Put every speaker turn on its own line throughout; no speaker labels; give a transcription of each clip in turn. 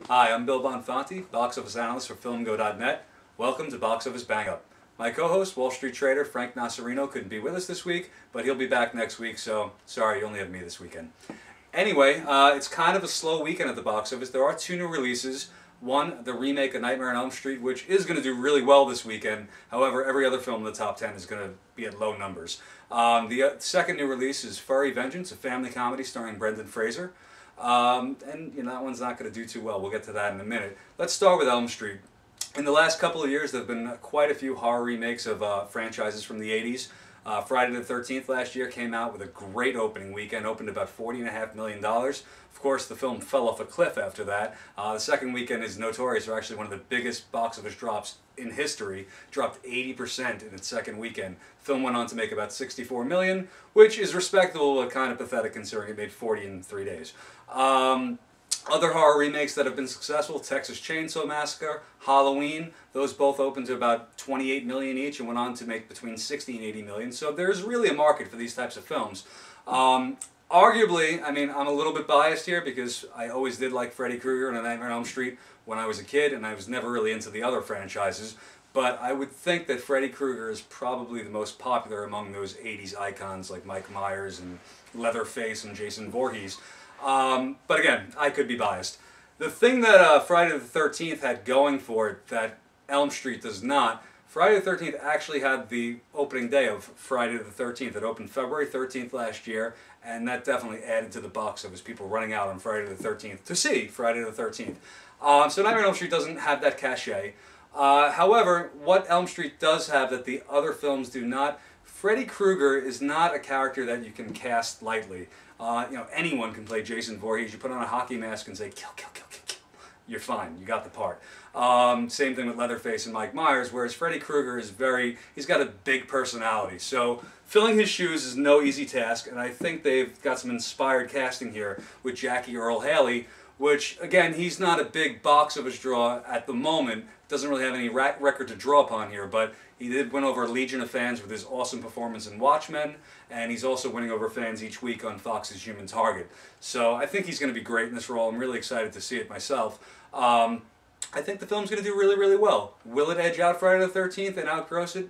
Hi, I'm Bill Bonfanti, box office analyst for FilmGo.net. Welcome to Box Office Bang Up. My co-host, Wall Street trader Frank Nocerino, couldn't be with us this week, but he'll be back next week, so sorry, you only have me this weekend. Anyway, it's kind of a slow weekend at the box office. There are two new releases. One, the remake of Nightmare on Elm Street, which is going to do really well this weekend. However, every other film in the top 10 is going to be at low numbers. The second new release is Furry, a family comedy starring Brendan Fraser. And that one's not going to do too well. We'll get to that in a minute. Let's start with Elm Street. In the last couple of years, there have been quite a few horror remakes of franchises from the 80s. Friday the 13th last year came out with a great opening weekend, opened about $40.5 million. Of course, the film fell off a cliff after that. The second weekend is notorious for actually one of the biggest box office drops in history, dropped 80% in its second weekend. The film went on to make about $64 million, which is respectable but kind of pathetic considering it made 40 in 3 days. Other horror remakes that have been successful, Texas Chainsaw Massacre, Halloween, those both opened to about 28 million each and went on to make between 60 and 80 million. So there's really a market for these types of films. Arguably, I mean, I'm a little bit biased here because I always did like Freddy Krueger and Nightmare on Elm Street when I was a kid, and I was never really into the other franchises. But I would think that Freddy Krueger is probably the most popular among those 80s icons like Mike Myers and Leatherface and Jason Voorhees. But again, I could be biased. The thing that Friday the 13th had going for it that Elm Street does not, Friday the 13th actually had the opening day of Friday the 13th. It opened February 13th last year, and that definitely added to the box office, people running out on Friday the 13th to see Friday the 13th. So Nightmare on Elm Street doesn't have that cachet. However, what Elm Street does have that the other films do not, Freddy Krueger is not a character that you can cast lightly. Anyone can play Jason Voorhees. You put on a hockey mask and say, kill, kill, kill, kill, kill. You're fine. You got the part. Same thing with Leatherface and Mike Myers, whereas Freddy Krueger is he's got a big personality. So filling his shoes is no easy task, and I think they've got some inspired casting here with Jackie Earle Haley, which, again, he's not a big box office draw at the moment. Doesn't really have any record to draw upon here, but he did win over a legion of fans with his awesome performance in Watchmen, and he's also winning over fans each week on Fox's Human Target. So I think he's going to be great in this role. I'm really excited to see it myself. I think the film's going to do really, really well. Will it edge out Friday the 13th and outgross it?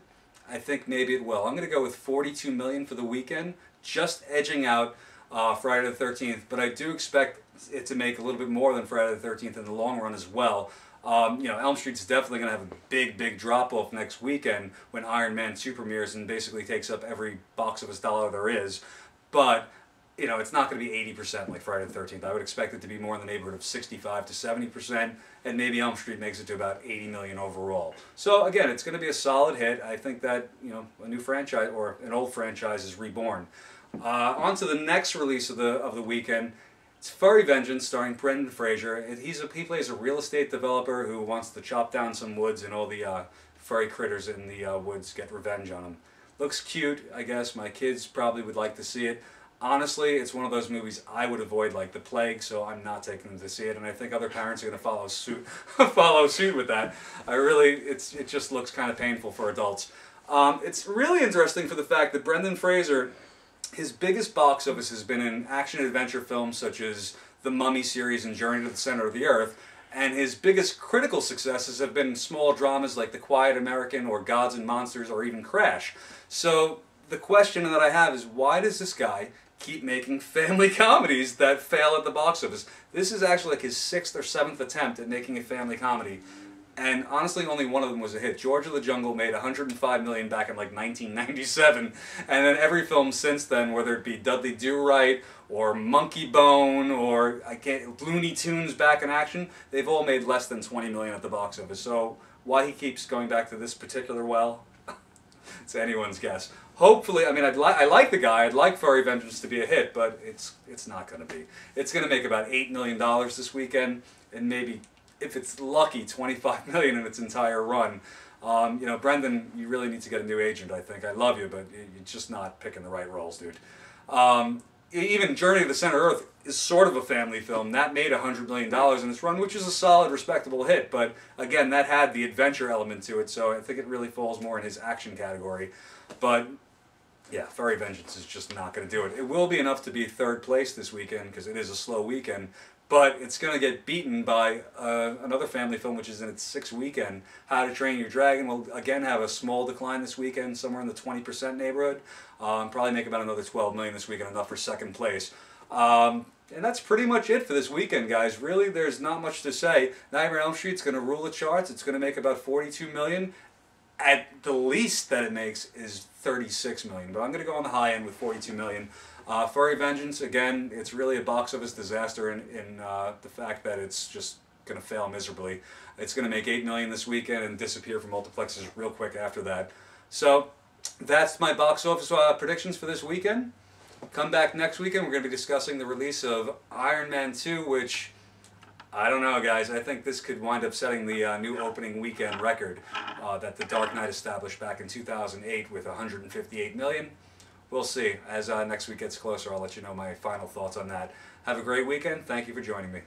I think maybe it will. I'm going to go with $42 million for the weekend, just edging out Friday the 13th, but I do expect it to make a little bit more than Friday the 13th in the long run as well. Elm Street's definitely going to have a big, big drop-off next weekend when Iron Man 2 premieres and basically takes up every box office dollar there is. But, it's not going to be 80% like Friday the 13th. I would expect it to be more in the neighborhood of 65 to 70%, and maybe Elm Street makes it to about 80 million overall. So, again, it's going to be a solid hit. I think that, a new franchise or an old franchise is reborn. On to the next release of the weekend. It's Furry, starring Brendan Fraser. He plays a real estate developer who wants to chop down some woods, and all the furry critters in the woods get revenge on him. Looks cute, I guess. My kids probably would like to see it. Honestly, it's one of those movies I would avoid like the plague, so I'm not taking them to see it, and I think other parents are going to follow suit with that. It just looks kind of painful for adults. It's really interesting for the fact that Brendan Fraser, his biggest box office has been in action-adventure films such as the Mummy series and Journey to the Center of the Earth, and his biggest critical successes have been small dramas like The Quiet American or Gods and Monsters or even Crash. So the question that I have is, why does this guy keep making family comedies that fail at the box office? This is actually like his 6th or 7th attempt at making a family comedy. And honestly, only one of them was a hit. George of the Jungle made $105 million back in like 1997, and then every film since then, whether it be Dudley Do-Right or Monkey Bone or Looney Tunes back in action, they've all made less than $20 million at the box office. So why he keeps going back to this particular well, it's anyone's guess. Hopefully, I mean, I like the guy. I'd like Furry Vengeance to be a hit, but it's not going to be. It's going to make about $8 million this weekend, and maybe, if it's lucky, $25 million in its entire run. Brendan, you really need to get a new agent, I think. I love you, but you're just not picking the right roles, dude. Even Journey to the Center of Earth is sort of a family film. That made $100 million in its run, which is a solid, respectable hit. But again, that had the adventure element to it, so I think it really falls more in his action category. But yeah, Furry Vengeance is just not going to do it. It will be enough to be third place this weekend because it is a slow weekend, but it's going to get beaten by another family film, which is in its sixth weekend, How to Train Your Dragon. Will again have a small decline this weekend, somewhere in the 20% neighborhood. Probably make about another $12 million this weekend, enough for second place. And that's pretty much it for this weekend, guys. Really, there's not much to say. Nightmare on Elm Street's going to rule the charts. It's going to make about $42 million. At the least that it makes is $36 million, but I'm going to go on the high end with $42 million. Furry Vengeance, again, it's really a box office disaster in the fact that it's just going to fail miserably. It's going to make $8 million this weekend and disappear from multiplexes real quick after that. So that's my box office predictions for this weekend. Come back next weekend. We're going to be discussing the release of Iron Man 2, which, I don't know, guys. I think this could wind up setting the new opening weekend record that The Dark Knight established back in 2008 with $158 million. We'll see. As next week gets closer, I'll let you know my final thoughts on that. Have a great weekend. Thank you for joining me.